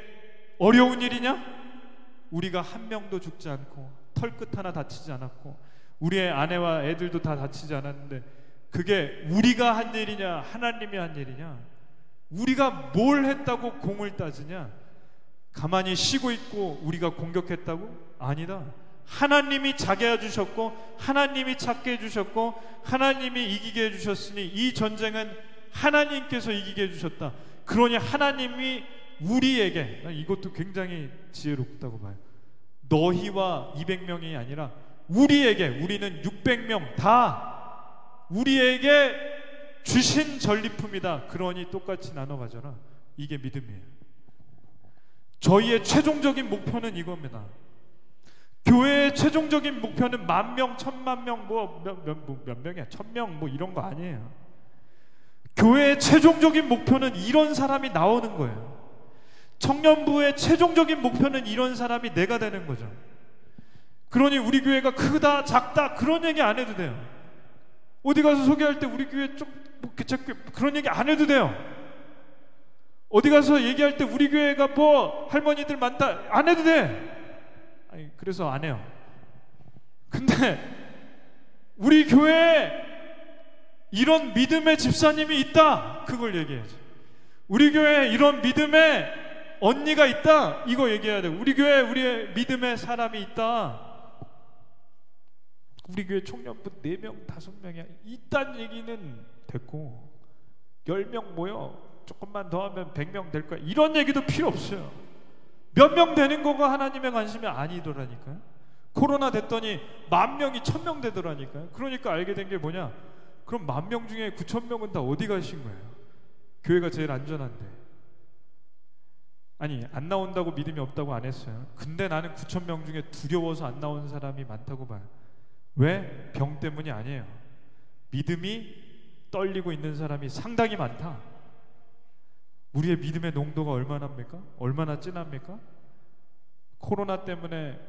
Speaker 1: 어려운 일이냐? 우리가 한 명도 죽지 않고 털끝 하나 다치지 않았고 우리의 아내와 애들도 다 다치지 않았는데 그게 우리가 한 일이냐 하나님이 한 일이냐? 우리가 뭘 했다고 공을 따지냐? 가만히 쉬고 있고 우리가 공격했다고? 아니다. 하나님이 자게 해주셨고 하나님이 찾게 해주셨고 하나님이 이기게 해주셨으니 이 전쟁은 하나님께서 이기게 해주셨다. 그러니 하나님이 우리에게, 이것도 굉장히 지혜롭다고 봐요. 너희와 200명이 아니라 우리에게, 우리는 600명 다 우리에게 주신 전리품이다. 그러니 똑같이 나눠 가져라. 이게 믿음이에요. 저희의 최종적인 목표는 이겁니다. 교회의 최종적인 목표는 10,000명, 10,000,000명, 몇 명이야? 1,000명 뭐 이런 거 아니에요. 교회의 최종적인 목표는 이런 사람이 나오는 거예요. 청년부의 최종적인 목표는 이런 사람이 내가 되는 거죠. 그러니 우리 교회가 크다 작다 그런 얘기 안 해도 돼요. 어디 가서 소개할 때 우리 교회 좀 그런 얘기 안 해도 돼요. 어디 가서 얘기할 때 우리 교회가 뭐 할머니들 많다 안 해도 돼. 아니, 그래서 안 해요. 근데 우리 교회에 이런 믿음의 집사님이 있다, 그걸 얘기해야지. 우리 교회에 이런 믿음의 언니가 있다, 이거 얘기해야 돼. 우리 교회에 우리의 믿음의 사람이 있다. 우리 교회 총년부 4명, 5명이 있다는 얘기는 됐고, 10명 모여 조금만 더 하면 100명 될 거야. 이런 얘기도 필요 없어요. 몇 명 되는 거가 하나님의 관심이 아니더라니까요. 코로나 됐더니 10,000명이 1,000명 되더라니까요. 그러니까 알게 된 게 뭐냐? 그럼 10,000명 중에 9,000명은 다 어디 가신 거예요? 교회가 제일 안전한데. 아니, 안 나온다고 믿음이 없다고 안 했어요. 근데 나는 9,000명 중에 두려워서 안 나온 사람이 많다고 봐요. 왜? 병 때문이 아니에요. 믿음이 떨리고 있는 사람이 상당히 많다. 우리의 믿음의 농도가 얼마나입니까? 얼마나 진합니까? 코로나 때문에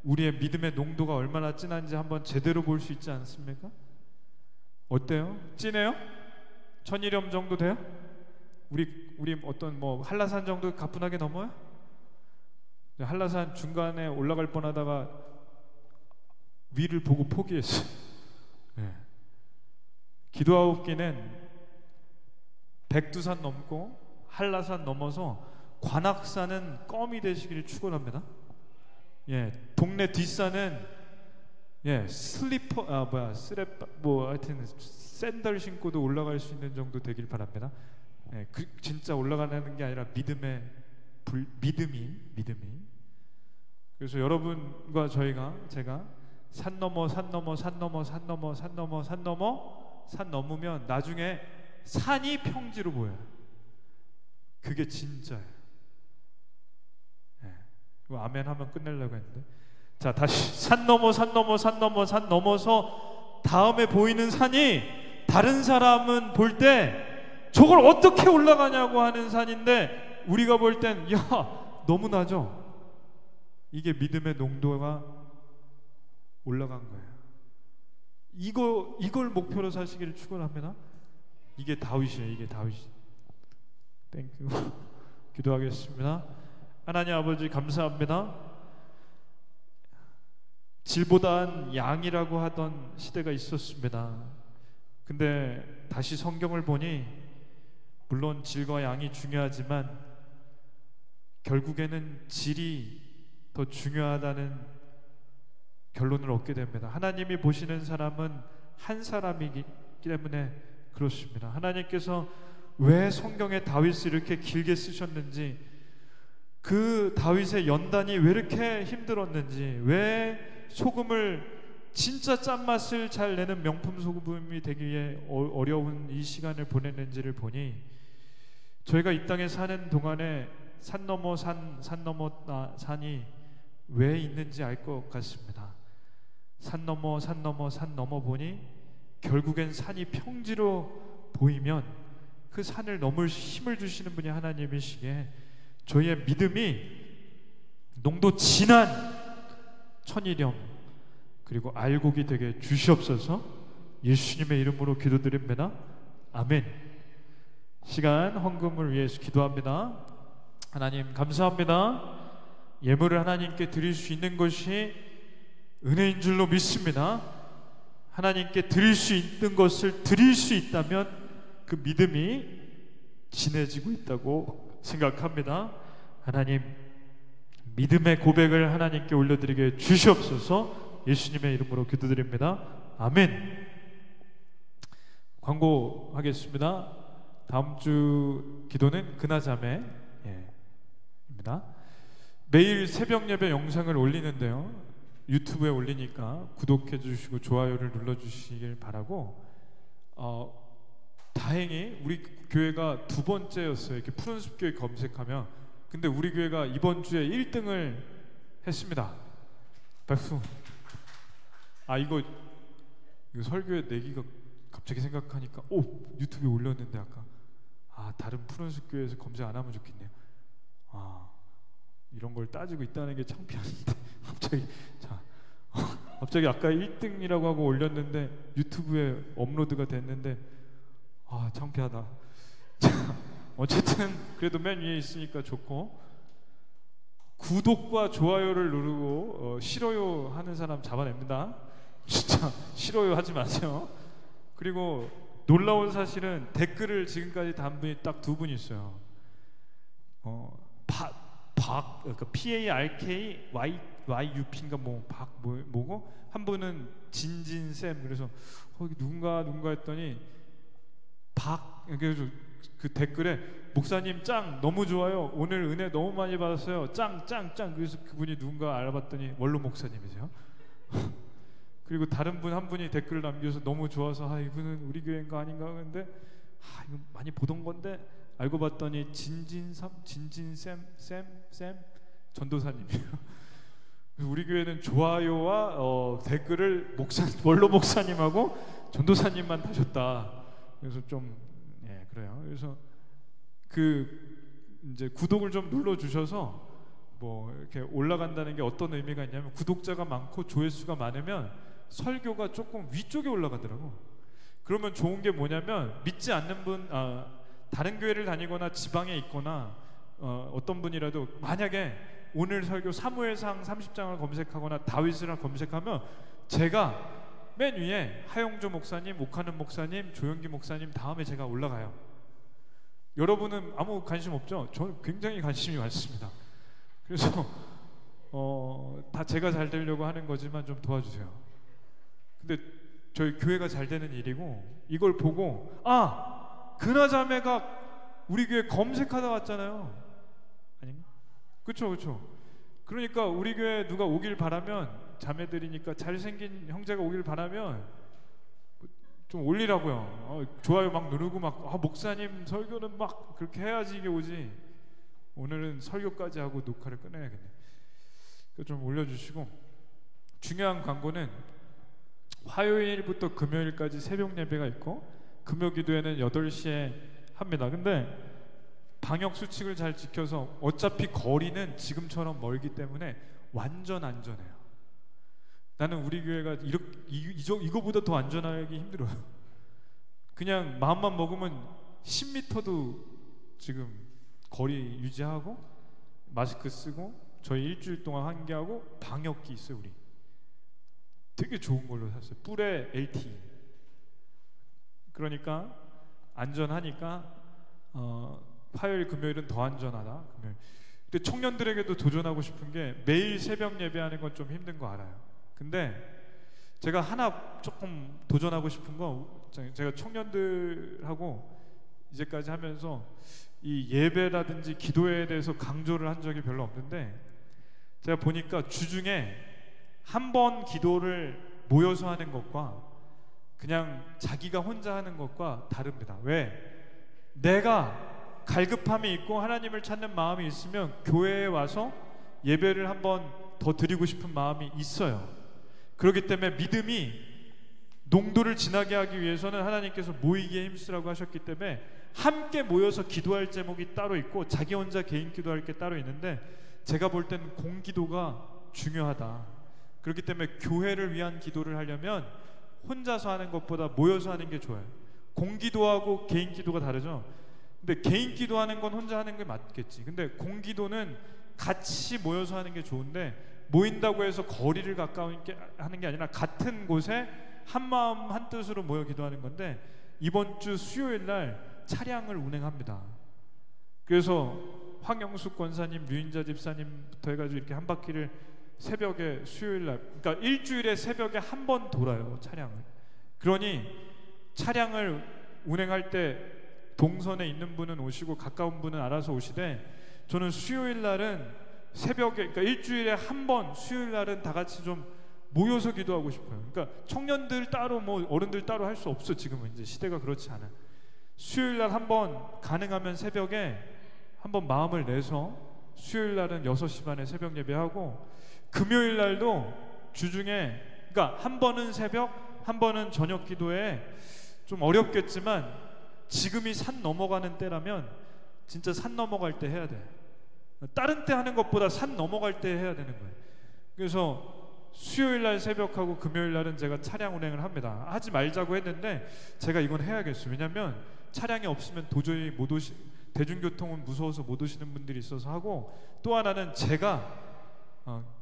Speaker 1: 우리의 믿음의 농도가 얼마나 진한지 한번 제대로 볼 수 있지 않습니까? 어때요? 진해요? 1,000이렴 정도 돼요? 우리 어떤 뭐 한라산 정도 가뿐하게 넘어요? 한라산 중간에 올라갈 뻔하다가 위를 보고 포기했어요. 네. 기도하옵기는 백두산 넘고 한라산 넘어서 관악산은 껌이 되시기를 축원합니다. 예, 동네 뒷산은 스레빠 뭐 하여튼 샌들 신고도 올라갈 수 있는 정도 되길 바랍니다. 예, 진짜 올라가는 게 아니라 믿음이. 그래서 여러분과 제가 산 넘으면 나중에 산이 평지로 보여요. 그게 진짜예요. 예, 이거 아멘 하면 끝내려고 했는데, 자 다시 산 넘어서 다음에 보이는 산이 다른 사람은 볼 때 저걸 어떻게 올라가냐고 하는 산인데 우리가 볼 땐 야 너무 나죠. 이게 믿음의 농도가 올라간 거예요. 이걸 목표로 사시기를 축원합니다. 이게 다윗이에요. 이게 다윗. 땡큐. 기도하겠습니다. 하나님 아버지 감사합니다. 질보단 양이라고 하던 시대가 있었습니다. 근데 다시 성경을 보니 물론 질과 양이 중요하지만 결국에는 질이 더 중요하다는 결론을 얻게 됩니다. 하나님이 보시는 사람은 한 사람이기 때문에 그렇습니다. 하나님께서 왜 성경에 다윗을 이렇게 길게 쓰셨는지, 그 다윗의 연단이 왜 이렇게 힘들었는지, 왜 소금을 진짜 짠맛을 잘 내는 명품 소금이 되기 위해 어려운 이 시간을 보냈는지를 보니 저희가 이 땅에 사는 동안에 산 넘어 산이 왜 있는지 알 것 같습니다. 산 넘어 보니 결국엔 산이 평지로 보이면 그 산을 넘을 힘을 주시는 분이 하나님이시기에 저희의 믿음이 농도 진한 1,000이렴 그리고 알곡이 되게 주시옵소서. 예수님의 이름으로 기도드립니다. 아멘. 시간 헌금을 위해서 기도합니다. 하나님 감사합니다. 예물을 하나님께 드릴 수 있는 것이 은혜인 줄로 믿습니다. 하나님께 드릴 수 있는 것을 드릴 수 있다면 그 믿음이 진해지고 있다고 생각합니다. 하나님, 믿음의 고백을 하나님께 올려드리게 주시옵소서. 예수님의 이름으로 기도드립니다. 아멘. 광고하겠습니다. 다음 주 기도는 그나자매입니다. 매일 새벽 예배 영상을 올리는데요, 유튜브에 올리니까 구독해 주시고 좋아요를 눌러 주시길 바라고, 다행히 우리 교회가 2번째였어요. 이렇게 푸른숲교회 검색하면. 근데 우리 교회가 이번 주에 1등을 했습니다. 박수. 이거 설교에 내기가 갑자기 생각하니까 유튜브에 올렸는데 아까 다른 푸른숲교회에서 검색 안 하면 좋겠네요. 이런 걸 따지고 있다는 게 창피한데 갑자기 아까 1등이라고 하고 올렸는데 유튜브에 업로드가 됐는데 창피하다. 어쨌든 그래도 맨 위에 있으니까 좋고, 구독과 좋아요를 누르고 싫어요 하는 사람 잡아냅니다. 진짜 싫어요 하지 마세요. 그리고 놀라운 사실은 댓글을 지금까지 단 분이 딱 2분 있어요. 그러니까 PARKYUP인가 뭐고, 한 분은 진진쌤. 그래서 거기 누군가 했더니 그래서 그 댓글에 목사님 짱 너무 좋아요. 오늘 은혜 너무 많이 받았어요. 짱. 그래서 그분이 누군가 알아봤더니 원로 목사님이세요. 그리고 다른 분 한 분이 댓글을 남겨서 너무 좋아서 이분은 우리 교회인가 아닌가 하는데 이거 많이 보던 건데 알고 봤더니 진진쌤 전도사님이에요. 우리 교회는 좋아요와 댓글을 원로 목사님하고 전도사님만 다셨다. 그래서 좀 그래요. 그래서 이제 구독을 좀 눌러 주셔서 뭐 이렇게 올라간다는 게 어떤 의미가 있냐면 구독자가 많고 조회수가 많으면 설교가 조금 위쪽에 올라가더라고. 그러면 좋은 게 뭐냐면 믿지 않는 분, 다른 교회를 다니거나 지방에 있거나 어떤 분이라도 만약에 오늘 설교 사무엘상 30장을 검색하거나 다윗을 검색하면 제가 맨 위에 하용조 목사님, 옥하는 목사님, 조영기 목사님 다음에 제가 올라가요. 여러분은 아무 관심 없죠? 저는 굉장히 관심이 많습니다. 그래서 다 제가 잘 되려고 하는 거지만 좀 도와주세요. 근데 저희 교회가 잘 되는 일이고 이걸 보고 그나자매가 우리 교회 검색하다 왔잖아요. 아닌가? 그쵸. 그러니까 우리 교회 누가 오길 바라면 자매들이니까 잘생긴 형제가 오길 바라면 좀 올리라고요. 좋아요 막 누르고 막 목사님 설교는 막 그렇게 해야지 이게 오지. 오늘은 설교까지 하고 녹화를 끊어야겠네. 좀 올려주시고 중요한 광고는 화요일부터 금요일까지 새벽 예배가 있고 금요기도회는 8시에 합니다. 근데 방역 수칙을 잘 지켜서 어차피 거리는 지금처럼 멀기 때문에 완전 안전해요. 나는 우리 교회가 이거보다 더 안전하기 힘들어요. 그냥 마음만 먹으면 10m도 지금 거리 유지하고 마스크 쓰고 저희 일주일 동안 환기하고 방역기 있어요. 우리 되게 좋은 걸로 샀어요. 뿔에 LTE. 그러니까 안전하니까 화요일 금요일은 더 안전하다. 근데 청년들에게도 도전하고 싶은 게 매일 새벽 예배하는 건 좀 힘든 거 알아요. 근데 제가 하나 조금 도전하고 싶은 거, 제가 청년들하고 이제까지 하면서 이 예배라든지 기도에 대해서 강조를 한 적이 별로 없는데 제가 보니까 주중에 한 번 기도를 모여서 하는 것과 그냥 자기가 혼자 하는 것과 다릅니다. 왜? 내가 갈급함이 있고 하나님을 찾는 마음이 있으면 교회에 와서 예배를 한 번 더 드리고 싶은 마음이 있어요. 그렇기 때문에 믿음이 농도를 지나게 하기 위해서는 하나님께서 모이기에 힘쓰라고 하셨기 때문에 함께 모여서 기도할 제목이 따로 있고 자기 혼자 개인 기도할 게 따로 있는데 제가 볼 때는 공기도가 중요하다. 그렇기 때문에 교회를 위한 기도를 하려면 혼자서 하는 것보다 모여서 하는 게 좋아요. 공기도하고 개인 기도가 다르죠. 근데 개인 기도하는 건 혼자 하는 게 맞겠지. 근데 공기도는 같이 모여서 하는 게 좋은데 모인다고 해서 거리를 가까우게 하는 게 아니라 같은 곳에 한 마음 한 뜻으로 모여 기도하는 건데 이번 주 수요일 날 차량을 운행합니다. 그래서 황영숙 권사님, 류인자 집사님부터 해가지고 이렇게 한 바퀴를 새벽에 수요일 날, 그러니까 일주일에 새벽에 한 번 돌아요 차량을. 그러니 차량을 운행할 때 동선에 있는 분은 오시고 가까운 분은 알아서 오시되 저는 수요일 날은 새벽에, 그러니까 일주일에 한 번 수요일 날은 다 같이 좀 모여서 기도하고 싶어요. 그러니까 청년들 따로 뭐 어른들 따로 할 수 없어. 지금은 이제 시대가 그렇지 않아. 수요일 날 한 번 가능하면 새벽에 한 번 마음을 내서 수요일 날은 6시 반에 새벽 예배하고 금요일 날도 주중에, 그러니까 한 번은 새벽 한 번은 저녁 기도에 좀 어렵겠지만 지금이 산 넘어가는 때라면 진짜 산 넘어갈 때 해야 돼. 다른 때 하는 것보다 산 넘어갈 때 해야 되는 거예요. 그래서 수요일날 새벽하고 금요일날은 제가 차량 운행을 합니다. 하지 말자고 했는데 제가 이건 해야겠어요. 왜냐하면 차량이 없으면 도저히 못 대중교통은 무서워서 못 오시는 분들이 있어서 하고, 또 하나는 제가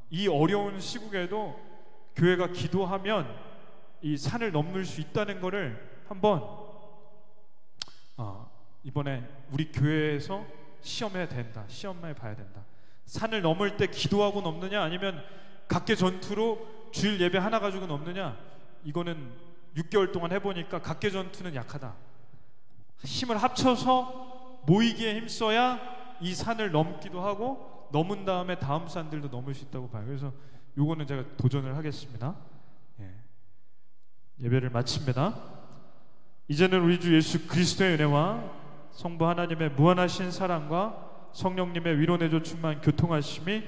Speaker 1: 이 어려운 시국에도 교회가 기도하면 이 산을 넘을 수 있다는 거를 한번 이번에 우리 교회에서 시험해야 된다. 시험해 봐야 된다. 산을 넘을 때 기도하고 넘느냐 아니면 각계 전투로 주일 예배 하나 가지고 넘느냐. 이거는 6개월 동안 해보니까 각계 전투는 약하다. 힘을 합쳐서 모이기에 힘써야 이 산을 넘기도 하고 넘은 다음에 다음 산들도 넘을 수 있다고 봐요. 그래서 요거는 제가 도전을 하겠습니다. 예. 예배를 마칩니다. 이제는 우리 주 예수 그리스도의 은혜와 성부 하나님의 무한하신 사랑과 성령님의 위로 내줘 충만 교통하심이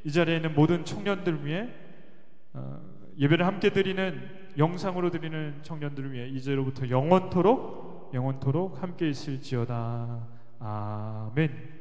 Speaker 1: 이 자리에 있는 모든 청년들 위해 예배를 함께 드리는 영상으로 드리는 청년들을 위해 이제로부터 영원토록 함께 있을지어다. 아멘.